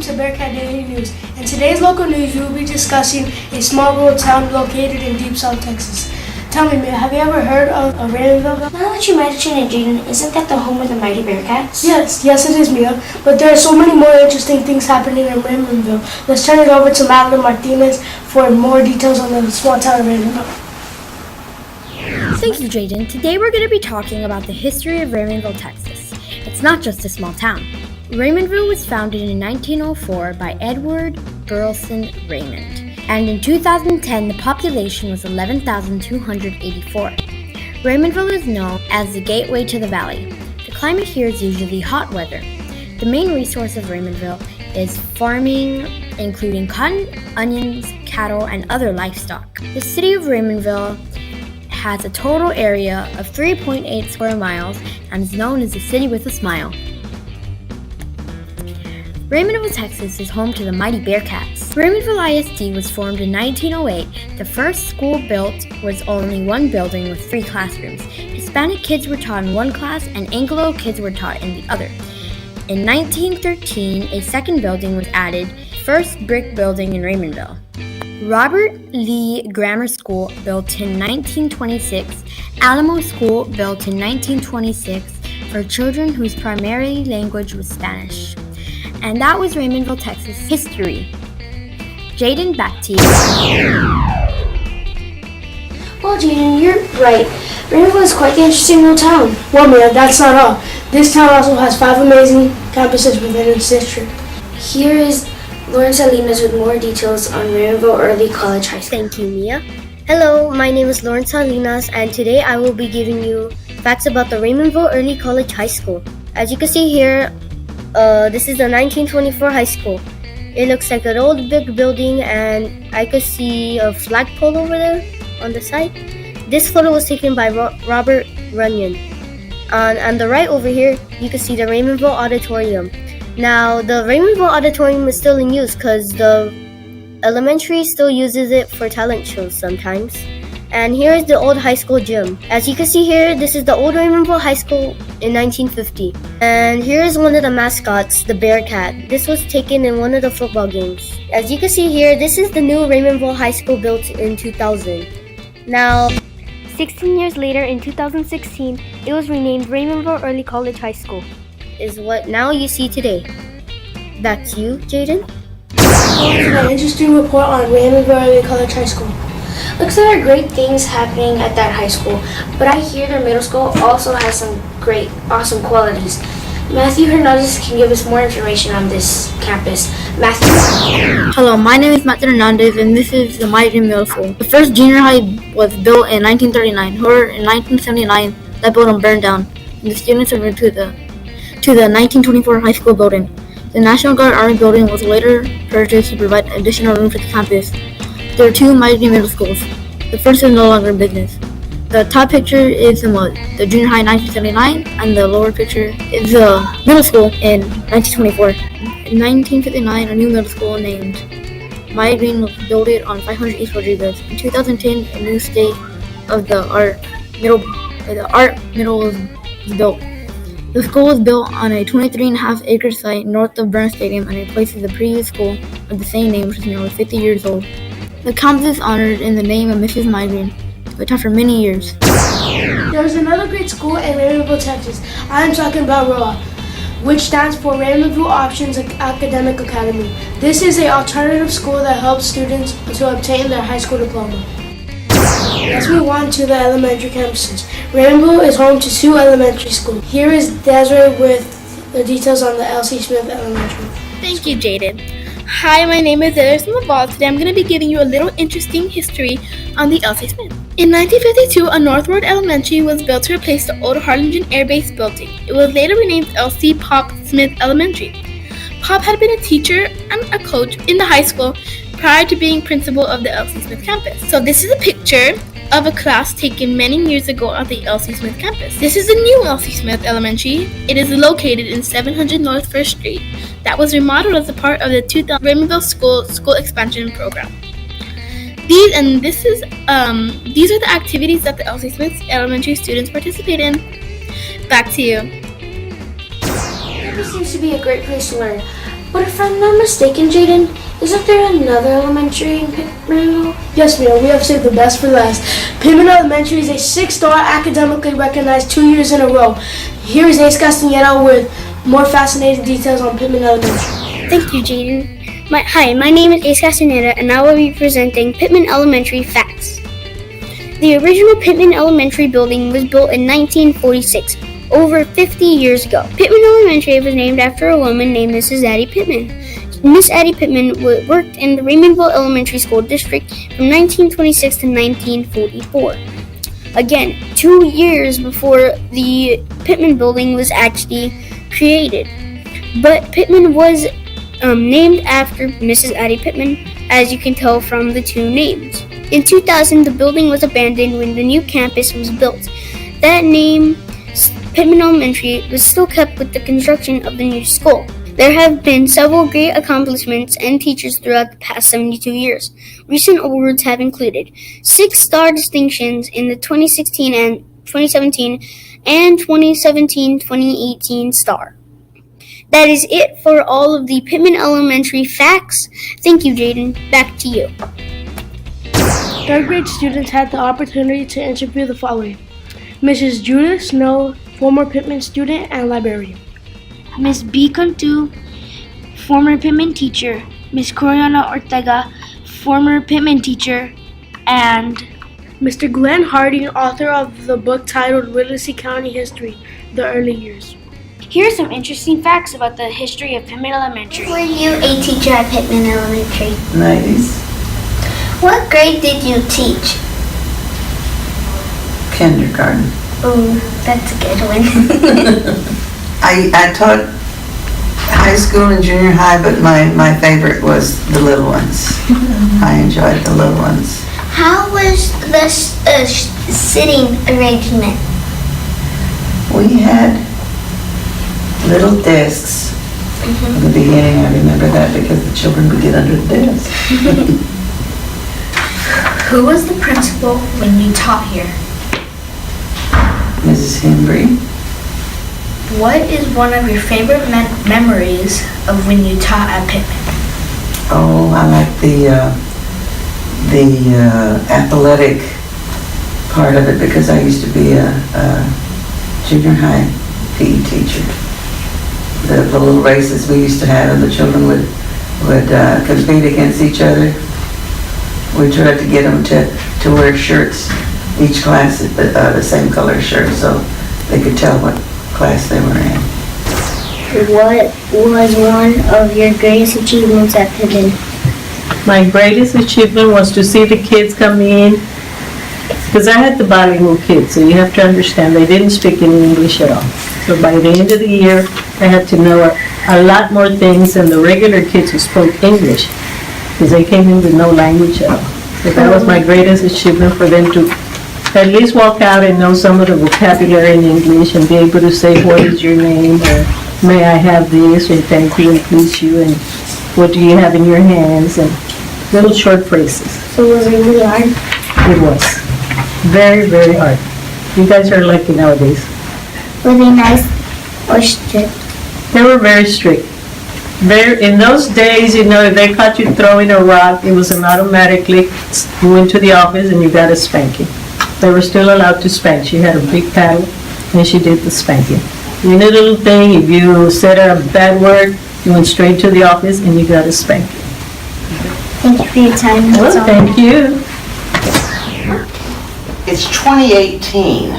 to Bearcat Daily News. In today's local news, we will be discussing a small rural town located in deep South Texas. Tell me, Mia, have you ever heard of Raymondville? Now that you mention it, Jaden, isn't that the home of the mighty Bearcats? Yes, it is, Mia. But there are so many more interesting things happening in Raymondville. Let's turn it over to Madeline Martinez for more details on the small town of Raymondville. Thank you, Jaden. Today we're going to be talking about the history of Raymondville, Texas. It's not just a small town. Raymondville was founded in 1904 by Edward Burleson Raymond, and in 2010 the population was 11,284. Raymondville is known as the gateway to the valley. The climate here is usually hot weather. The main resource of Raymondville is farming, including cotton, onions, cattle, and other livestock. The city of Raymondville has a total area of 3.8 square miles and is known as the city with a smile. Raymondville, Texas is home to the mighty Bearcats. Raymondville ISD was formed in 1908. The first school built was only one building with 3 classrooms. Hispanic kids were taught in one class and Anglo kids were taught in the other. In 1913, a second building was added, first brick building in Raymondville. Robert Lee Grammar School, built in 1926, Alamo School, built in 1926, for children whose primary language was Spanish. And that was Raymondville, Texas history. Jaden, back to you. Well, Jaden, you're right. Raymondville is quite the interesting little town. Well, Mia, that's not all. This town also has 5 amazing campuses within its district. Here is Lauren Salinas with more details on Raymondville Early College High School. Thank you, Mia. Hello, my name is Lauren Salinas, and today I will be giving you facts about the Raymondville Early College High School. As you can see here, this is the 1924 high school. It looks like an old big building, and I could see a flagpole over there on the side. This photo was taken by Robert Runyon. On the right over here, you can see the Raymondville Auditorium. Now, the Raymondville Auditorium is still in use because the elementary still uses it for talent shows sometimes. And here is the old high school gym. As you can see here, this is the old Raymondville High School in 1950. And here is one of the mascots, the Bearcat. This was taken in one of the football games. As you can see here, this is the new Raymondville High School built in 2000. Now, 16 years later in 2016, it was renamed Raymondville Early College High School, is what now you see today. Back to you, Jaden. An interesting report on Raymondville Early College High School. Looks like there are great things happening at that high school, but I hear their middle school also has some great, awesome qualities. Matthew Hernandez can give us more information on this campus. Matthew? Hello, my name is Matthew Hernandez, and this is the Mighty Middle School. The first junior high was built in 1939. However, in 1979, that building burned down, and the students were moved to the 1924 high school building. The National Guard Army building was later purchased to provide additional room for the campus. There are 2 Mighty Middle Schools. The first is no longer in business. The top picture is the junior high in 1979, and the lower picture is the middle school in 1924. In 1959, a new middle school named Maya Green was built on 500 East Rodriguez. In 2010, a new state-of-the-art middle was built. The school was built on a 23.5-acre site north of Burns Stadium and replaces the previous school of the same name, which is nearly 50 years old. The campus is honored in the name of Mrs. Mygreen, who taught for many years. There's another great school in Raymondville, Texas. I'm talking about ROA, which stands for Raymondville Options Academic Academy. This is an alternative school that helps students to obtain their high school diploma. Let's move on to the elementary campuses. Raymondville is home to 2 elementary schools. Here is Desiree with the details on the Elsa Smith Elementary. Thank you, Jaden. Hi, my name is Elsa Smith. Today I'm going to be giving you a little interesting history on the Elsa Smith. In 1952, a Northward Elementary was built to replace the old Harlingen Air Base building. It was later renamed Elsie Pop Smith Elementary. Pop had been a teacher and a coach in the high school prior to being principal of the Elsie Smith campus. So this is a picture of a class taken many years ago at the Elsie Smith campus. This is the new Elsie Smith Elementary. It is located in 700 North 1st Street. That was remodeled as a part of the 2000 Raymondville School expansion program. These are the activities that the Elsa Smith Elementary students participate in. Back to you. This seems to be a great place to learn. But if I'm not mistaken, Jaden, isn't there another elementary in Pitman? Yes, Mia, we have saved the best for last. Pittman Elementary is a 6-star academically recognized 2 years in a row. Here is Ace Castaneda with more fascinating details on Pittman Elementary. Thank you, Jaden. Hi, my name is Ace Castaneda, and I will be presenting Pittman Elementary facts. The original Pittman Elementary building was built in 1946, over 50 years ago. Pittman Elementary was named after a woman named Mrs. Addie Pittman. Miss Addie Pittman worked in the Raymondville Elementary School District from 1926 to 1944. Again, 2 years before the Pittman building was actually created. But Pittman was named after Mrs. Addie Pittman, as you can tell from the two names. In 2000, the building was abandoned when the new campus was built. That name, Pittman Elementary, was still kept with the construction of the new school. There have been several great accomplishments and teachers throughout the past 72 years. Recent awards have included 6-star distinctions in the 2016 and 2017 and 2017-2018 star. That is it for all of the Pittman Elementary facts. Thank you, Jaden. Back to you. 3rd grade students had the opportunity to interview the following: Mrs. Judith Snow, former Pittman student and librarian; Miss B. Cantu, former Pitman teacher; Miss Coriana Ortega, former Pitman teacher; and Mr. Glenn Harding, author of the book titled Willacy County History, The Early Years. here are some interesting facts about the history of Pitman Elementary. Were you a teacher at Pittman Elementary? 90s, What grade did you teach? kindergarten. Oh, that's a good one. I taught high school and junior high, but my favorite was the little ones. I enjoyed the little ones. How was the sitting arrangement? We had little desks. In the beginning, I remember that because the children would get under the desk. Who was the principal when you taught here? Mrs. Henry. What is one of your favorite memories of when you taught at Pitman? Oh, I like the athletic part of it because I used to be a junior high PE teacher. The little races we used to have, and the children would compete against each other. We tried to get them to wear shirts, each class the same color shirt, so they could tell what class they were in. What was one of your greatest achievements at Pittman? My greatest achievement was to see the kids come in, because I had the bilingual kids, so you have to understand they didn't speak any English at all. So by the end of the year, I had to know a lot more things than the regular kids who spoke English, because they came in with no language at all. So that was my greatest achievement, for them to at least walk out and know some of the vocabulary in English and be able to say, what is your name, or may I have this, or thank you and please you, and what do you have in your hands, and little short phrases. So was it really hard? It was very, very hard. You guys are lucky nowadays. Were they nice or strict? They were very strict. In those days, if they caught you throwing a rock, it was an automatically, you went to the office and you got a spanking. They were still allowed to spank. She had a big paddle and she did the spanking. Any little thing, if you said a bad word, you went straight to the office and you got a spanking. Thank you for your time. That's all. Thank you. It's 2018,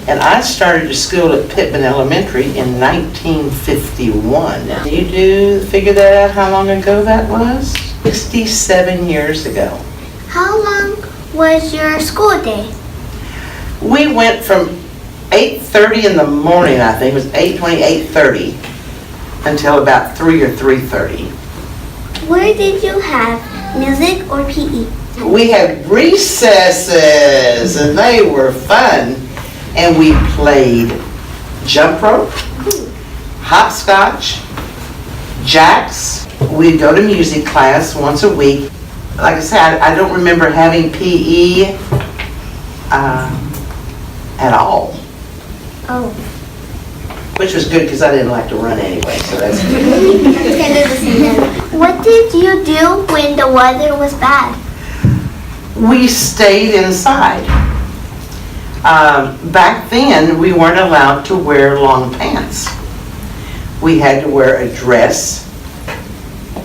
and I started to school at Pittman Elementary in 1951. You figure that out how long ago that was? 67 years ago. How long was your school day? We went from 8:30 in the morning, I think, it was 8:20, 8:30, until about 3 or 3:30. Where did you have music or PE? We had recesses, and they were fun. And we played jump rope, hopscotch, jacks. We'd go to music class once a week. Like I said, I don't remember having PE at all. Oh. which was good because I didn't like to run anyway, so that's good. What did you do when the weather was bad? We stayed inside. Back then, we weren't allowed to wear long pants. We had to wear a dress,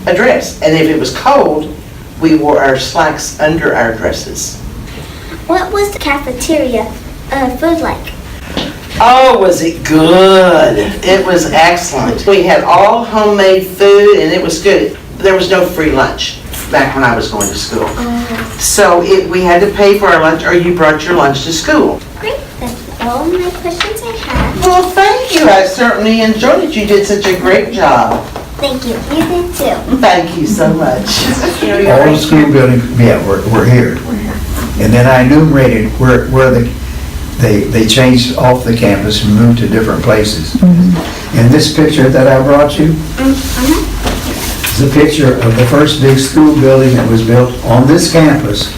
and if it was cold, we wore our slacks under our dresses. What was the cafeteria food like? Oh, was it good? It was excellent. We had all homemade food and it was good. There was no free lunch back when I was going to school. So we had to pay for our lunch or you brought your lunch to school. Great, that's all my questions I have. Well, thank you. I certainly enjoyed it. You did such a great job. Thank you. You did too. Thank you so much. All the school buildings, yeah, were here. And then I enumerated where they changed off the campus and moved to different places. And this picture that I brought you is a picture of the first big school building that was built on this campus.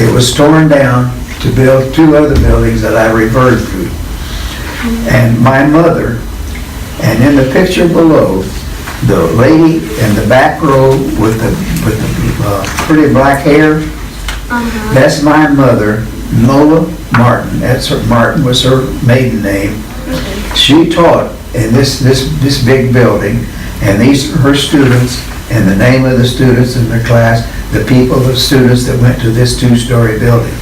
It was torn down to build two other buildings that I referred to. And my mother, and in the picture below, the lady in the back row with the pretty black hair, that's my mother, Nola Martin. Martin was her maiden name. She taught in this big building, and these are her students, and the name of the students in the class, the students that went to this two-story building.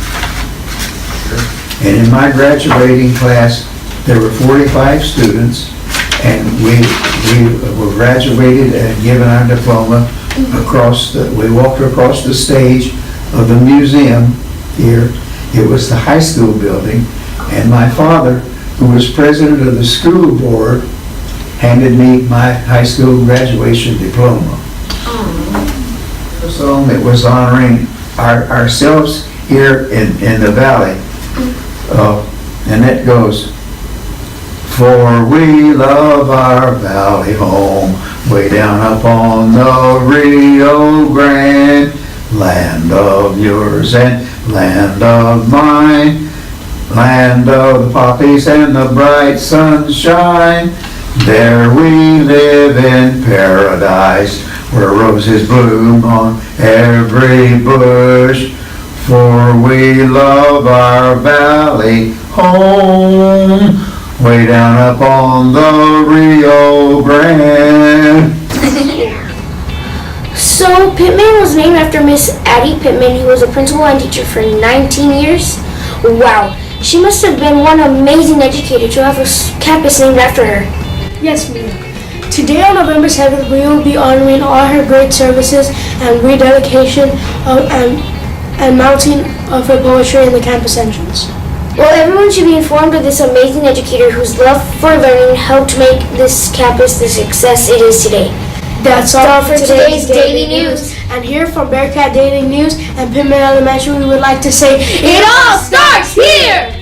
And in my graduating class, there were 45 students, and we were graduated and given our diploma we walked across the stage of the museum here. It was the high school building, and my father, who was president of the school board, handed me my high school graduation diploma. The song that was honoring ourselves here in the valley, and it goes, for we love our valley home, way down up on the Rio Grande, land of yours and land of mine, land of the poppies and the bright sunshine. There we live in paradise, where roses bloom on every bush. For we love our valley home, way down up on the Rio Grande. So Pittman was named after Miss Addie Pittman, who was a principal and teacher for 19 years. Wow, she must have been one amazing educator to have a campus named after her. Yes, Mia. Today on November 7th, we will be honoring all her great services and rededication and mounting of her poetry in the campus entrance. Well, everyone should be informed of this amazing educator whose love for learning helped make this campus the success it is today. That's all for today's Daily News. And here from Bearcat Daily News and Pittman Elementary, we would like to say, it all starts here!